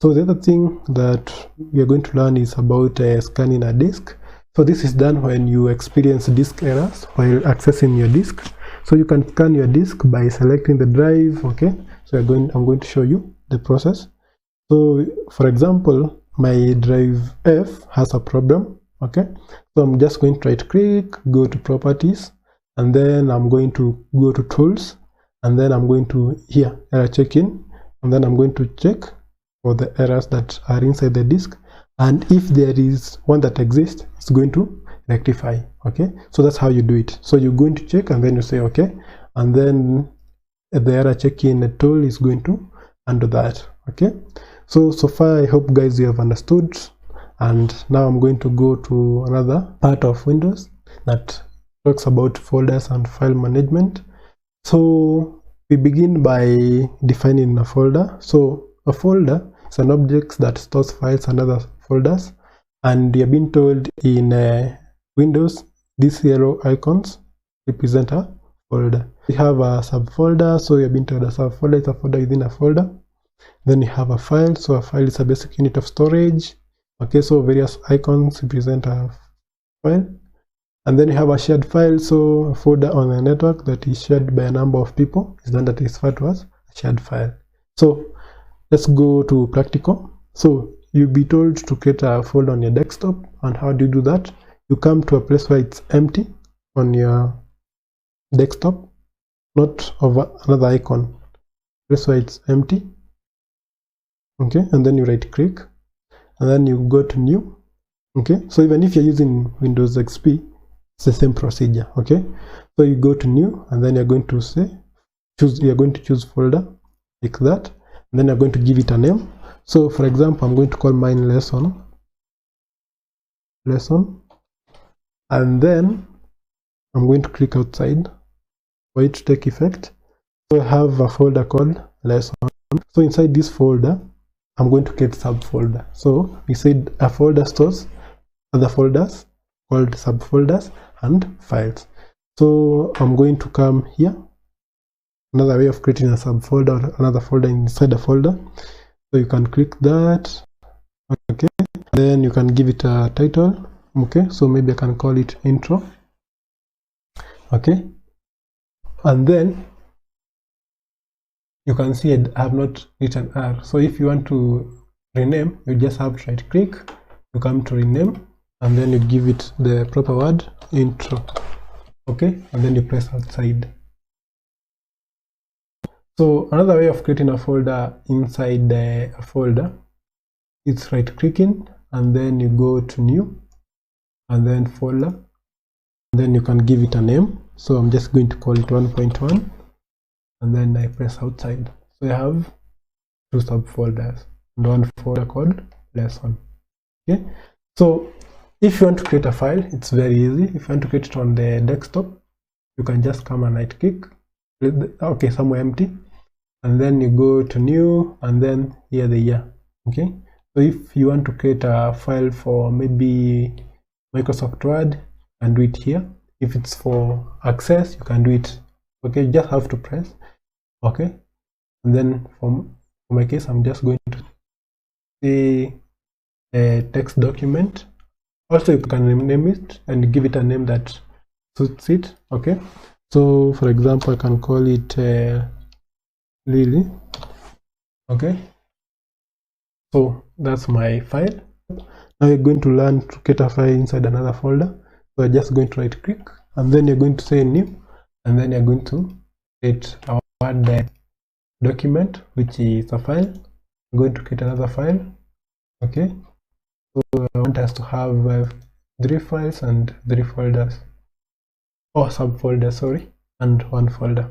So the other thing that we are going to learn is about scanning a disk. So this is done when you experience disk errors while accessing your disk. So you can scan your disk by selecting the drive, okay. So I'm going to show you the process. So for example, my drive F has a problem, okay. So I'm just going to right click, go to properties, and then I'm going to go to tools, and then I'm going to here error checking, and then I'm going to check for the errors that are inside the disk, and if there is one that exists, it's going to rectify, okay. So that's how you do it. So you're going to check, and then you say okay, and then the error checking tool is going to handle that, okay. So far I hope guys you have understood, and now I'm going to go to another part of Windows that talks about folders and file management. So we begin by defining a folder. So a folder is an object that stores files and other folders, and you have been told in Windows these yellow icons represent a folder. We have a subfolder, so you have been told a subfolder is a folder within a folder. Then you have a file, so a file is a basic unit of storage, okay. So various icons represent a file. And then you have a shared file, so a folder on a network that is shared by a number of people is one that is referred to as a shared file. So let's go to practical. So you'll be told to create a folder on your desktop, and how do you do that? You come to a place where it's empty on your desktop, not over another icon, place where it's empty, okay, and then you right click, and then you go to new, okay. So even if you're using Windows XP, it's the same procedure, okay. So you go to new, and then you're going to say choose folder like that, and then you're going to give it a name. So for example, I'm going to call mine lesson, and then I'm going to click outside for it to take effect. So I have a folder called lesson. So inside this folder I'm going to create subfolder. So we said a folder stores other folders called subfolders and files. So I'm going to come here, another way of creating a subfolder, another folder inside a folder. So you can click that, okay, then you can give it a title, okay. So maybe I can call it intro, okay. And then you can see I have not written R. So if you want to rename, you just have to right click, you come to rename, and then you give it the proper word, intro, okay, and then you press outside. So another way of creating a folder inside a folder, it's right clicking, and then you go to new, and then folder, and then you can give it a name. So I'm just going to call it 1.1, and then I press outside. So I have two subfolders and one folder called lesson, okay. So if you want to create a file, it's very easy. If you want to create it on the desktop, you can just come and right click, okay, somewhere empty, and then you go to new, and then here the year, okay. So if you want to create a file for maybe Microsoft Word, and do it here. If it's for access, you can do it, okay. You just have to press okay, and then for my case, I'm just going to say a text document. Also, you can rename it and give it a name that suits it, okay. So for example, I can call it Lily, okay. So that's my file. Now you're going to learn to create a file inside another folder. So I'm just going to right click, and then you're going to say new, and then you're going to create our Word document, which is a file. I'm going to create another file. Okay, so I want us to have 3 files and 3 folders, or subfolders, sorry, and 1 folder.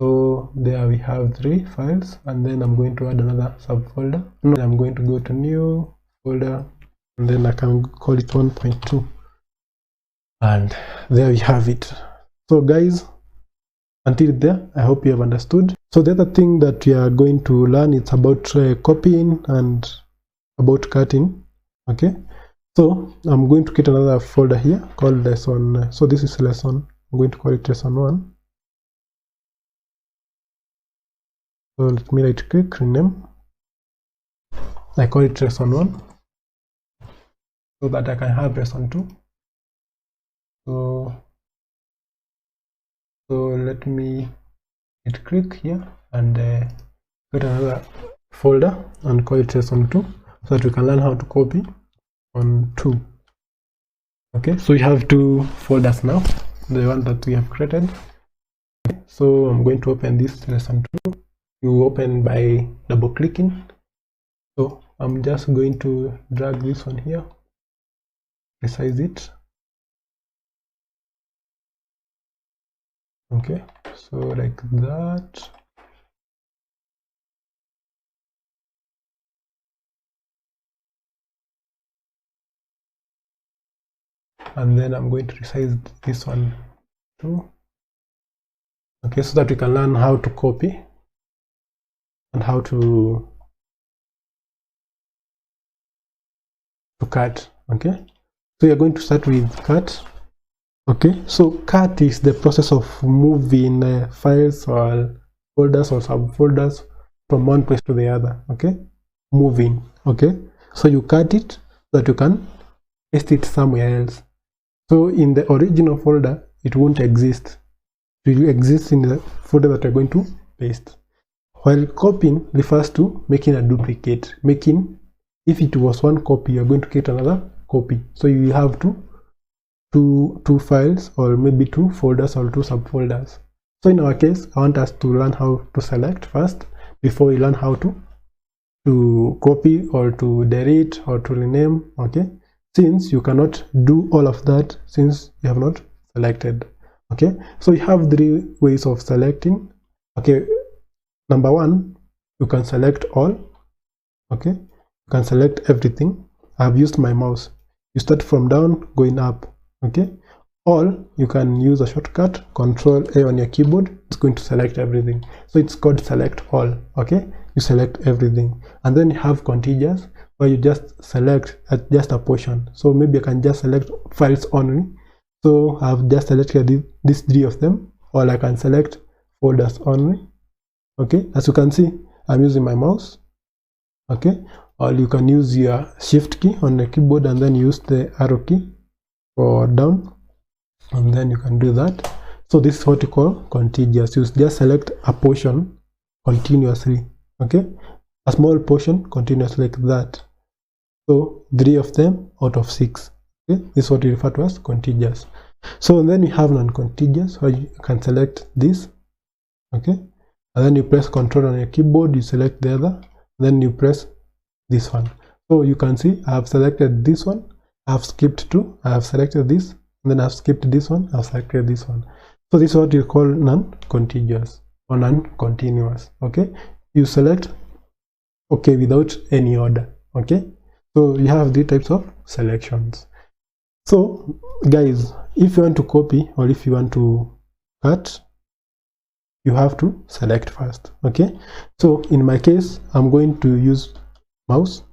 So there we have 3 files, and then I'm going to add another subfolder. I'm going to go to new folder, and then I can call it 1.2, and there we have it. So guys, until there, I hope you have understood. So the other thing that we are going to learn is about copying and about cutting. Okay, so I'm going to create another folder here called lesson. So this is lesson. I'm going to call it lesson 1. So let me right click, rename. I call it lesson 1 so that I can have lesson 2. So let me right click here and create another folder and call it lesson 2 so that we can learn how to copy on 2. Okay, so we have 2 folders now, the one that we have created. Okay, so I'm going to open this lesson 2. You open by double clicking. So I'm just going to drag this one here, resize it. Okay, so like that. And then I'm going to resize this one too. Okay, so that we can learn how to copy and how to cut. Okay, so you're going to start with cut. Okay, so cut is the process of moving files or folders or subfolders from one place to the other. Okay, moving. Okay, so you cut it so that you can paste it somewhere else. So in the original folder, it won't exist. It will exist in the folder that you're going to paste. While copying refers to making a duplicate. Making, if it was one copy, you're going to create another copy. So you will have two files, or maybe 2 folders or 2 subfolders. So in our case, I want us to learn how to select first before we learn how to copy or to delete or to rename. Okay, since you cannot do all of that since you have not selected. Okay, so you have 3 ways of selecting. Okay, number 1, you can select all. Okay, you can select everything. I have used my mouse. You start from down going up. Okay, all, you can use a shortcut, Control A on your keyboard. It's going to select everything. So it's called select all. Okay, you select everything. And then you have contiguous, where you just select just a portion. So maybe I can just select files only. So I've just selected these 3 of them, or I can select folders only. Okay, as you can see, I'm using my mouse. Okay, or you can use your shift key on the keyboard and then use the arrow key for down, and then you can do that. So this is what you call contiguous. You just select a portion continuously. Okay, a small portion continuously like that. So 3 of them out of 6. Okay, this is what we refer to as contiguous. So then you have non-contiguous, where you can select this. Okay, and then you press Control on your keyboard, you select the other, then you press this one. So you can see I have selected this one, I have skipped 2, I have selected this, and then I have skipped this one, I have selected this one. So this is what you call non-contiguous or non-continuous. Okay, you select okay without any order. Okay, so you have 3 types of selections. So guys, if you want to copy or if you want to cut, you have to select first. Okay, so in my case, I'm going to use mouse,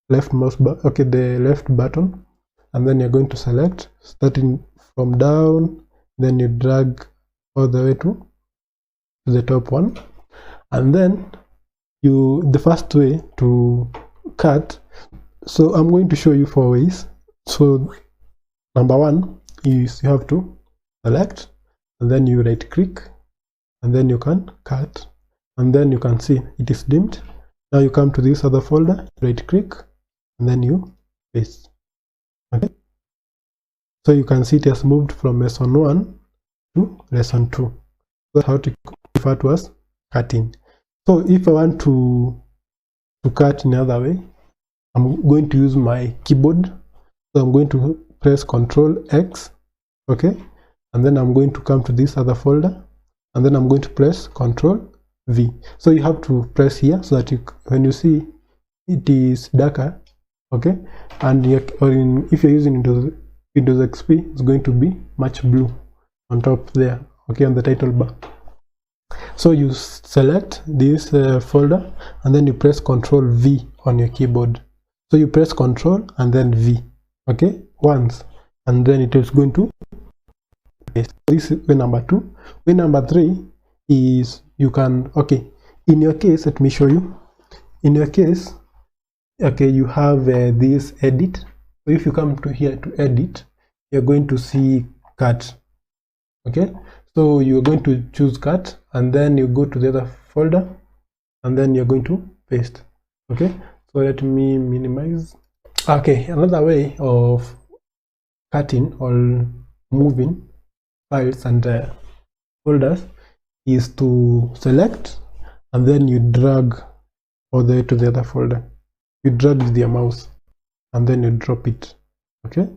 left mouse button, okay, the left button, and then you're going to select starting from down, then you drag all the way to the top one, and then the first way to cut. So I'm going to show you 4 ways. So number 1 is you have to select, and then you right click, and then you can cut, and then you can see it is dimmed. Now you come to this other folder, right click, and then you paste. Okay, So you can see it has moved from lesson 1 to lesson 2. That's how to refer to as cutting. So if I want to cut in another way, I'm going to use my keyboard. So I'm going to press Ctrl X, okay, and then I'm going to come to this other folder, and then I'm going to press Ctrl V. So you have to press here so that when you see it is darker, okay, and if you're using Windows XP, it's going to be much blue on top there, okay, on the title bar. So you select this folder, and then you press Ctrl V on your keyboard. So you press Ctrl and then V, okay, once, and then it is going to paste. This is way number 2. Way number 3 is you can, okay, in your case, let me show you. In your case, okay, you have this edit. So if you come to here to edit, you're going to see cut, okay. So you're going to choose cut, and then you go to the other folder, and then you're going to paste, okay. So let me minimize. Okay, another way of cutting or moving files and folders is to select, and then you drag all the way to the other folder. You drag with your mouse, and then you drop it, okay.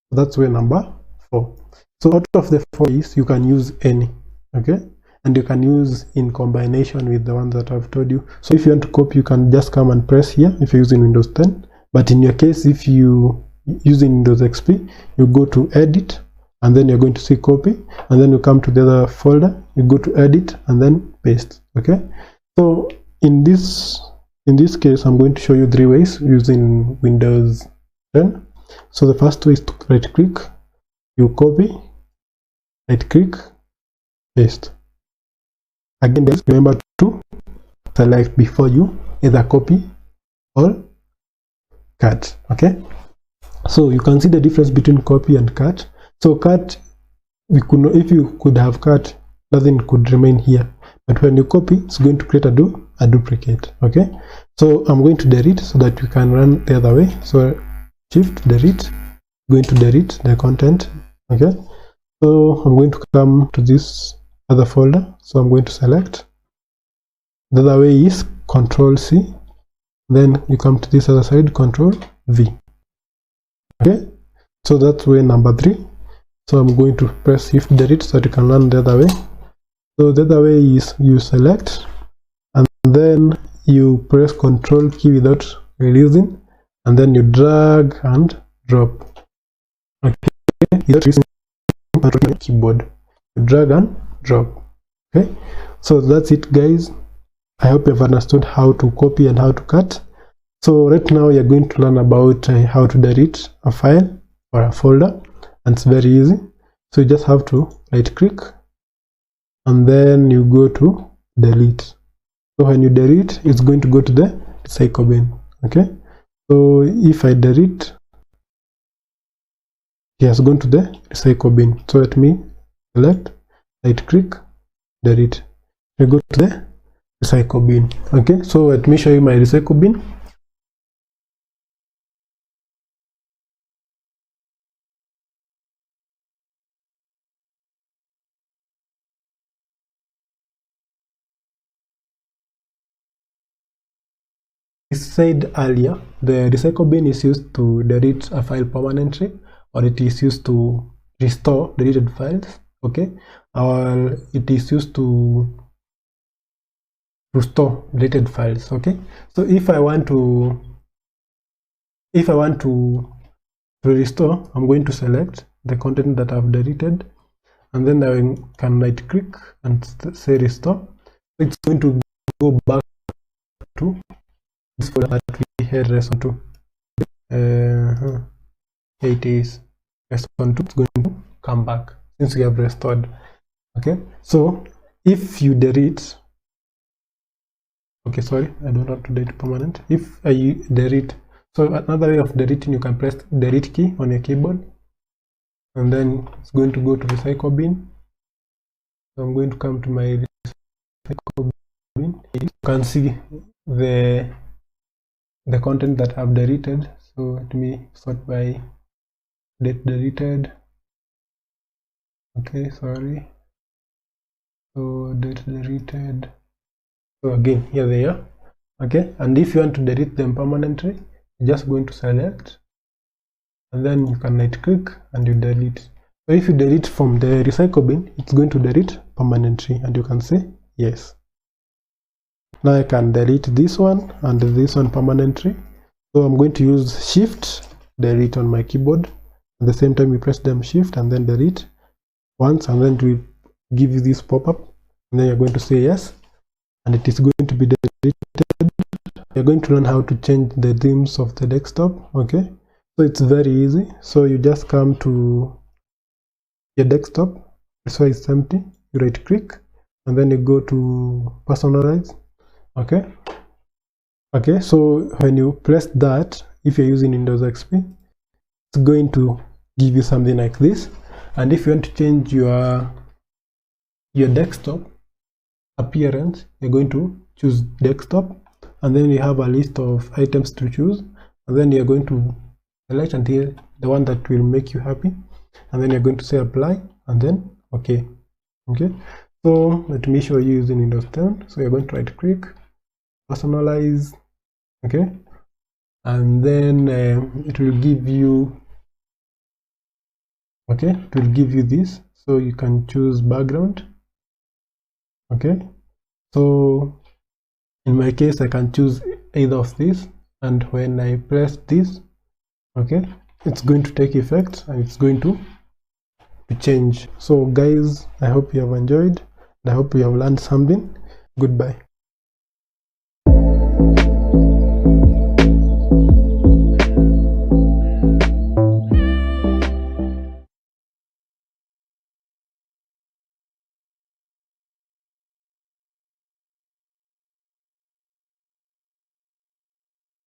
That's way number 4. So out of the 4 ways, you can use any, okay, and you can use in combination with the ones that I've told you. So if you want to copy, you can just come and press here if you're using Windows 10. But in your case, if you using Windows XP, you go to edit, and then you're going to see copy, and then you come to the other folder, you go to edit, and then paste, okay. So in this case, I'm going to show you 3 ways using Windows 10. So the first way is to right click, you copy, right click, paste. Again, just remember to select before you either copy or cut, okay. So you can see the difference between copy and cut. So cut, if you could have cut, nothing could remain here, but when you copy, it's going to create a duplicate, okay. So I'm going to delete so that we can run the other way. So shift delete, going to delete the content, okay. So I'm going to come to this other folder, so I'm going to select. The other way is Ctrl C, then you come to this other side, Ctrl V, okay. So that's way number 3. So I'm going to press shift delete so that you can run the other way. So the other way is you select, and then you press Ctrl key without releasing, and then you drag and drop, okay, without using keyboard. You drag and drop, okay. So that's it, guys. I hope you've understood how to copy and how to cut. So right now you're going to learn about how to delete a file or a folder, and it's very easy. So you just have to right click, and then you go to delete. So when you delete, it's going to go to the recycle bin, okay. So if I delete, it has gone to the recycle bin. So let me select, right click, delete. We go to the recycle bin, okay. So let me show you my recycle bin. Said earlier, the recycle bin is used to delete a file permanently, or it is used to restore deleted files, okay, or it is used to store deleted files, okay. So if I want to restore, I'm going to select the content that I've deleted, and then I can right click and say restore. It's going to go back to this folder that we had lesson 2. Here it is, lesson 2 is going to come back since we have restored, okay. So if you delete, okay, sorry, I don't want to delete permanent. If I delete, so another way of deleting, you can press delete key on your keyboard, and then it's going to go to recycle bin. So I'm going to come to my recycle bin. You can see the content that I've deleted. So let me sort by date deleted, Okay, sorry. So date deleted. So again, here they are. Okay, and if you want to delete them permanently, you're just going to select, and then you can right click and you delete. So if you delete from the recycle bin, it's going to delete permanently, and you can say yes. Now I can delete this one and this one permanently. So I'm going to use shift delete on my keyboard. At the same time, you press them shift and then delete once, and then it will give you this pop-up, and then you're going to say yes, and it is going to be deleted. You're going to learn how to change the themes of the desktop. Okay, so it's very easy. So you just come to your desktop, so it's empty, you right click and then you go to personalize. Okay, so when you press that, if you're using Windows XP, it's going to give you something like this. And if you want to change your desktop appearance, you're going to choose desktop, and then you have a list of items to choose, and then you're going to select until the one that will make you happy, and then you're going to say apply, and then okay. So let me show you using Windows 10. So you're going to right click, personalize, okay, and then it will give you, okay, it will give you this. So you can choose background. Okay, so in my case I can choose either of these, and when I press this, okay, it's going to take effect and it's going to change. So guys, I hope you have enjoyed and I hope you have learned something. Goodbye.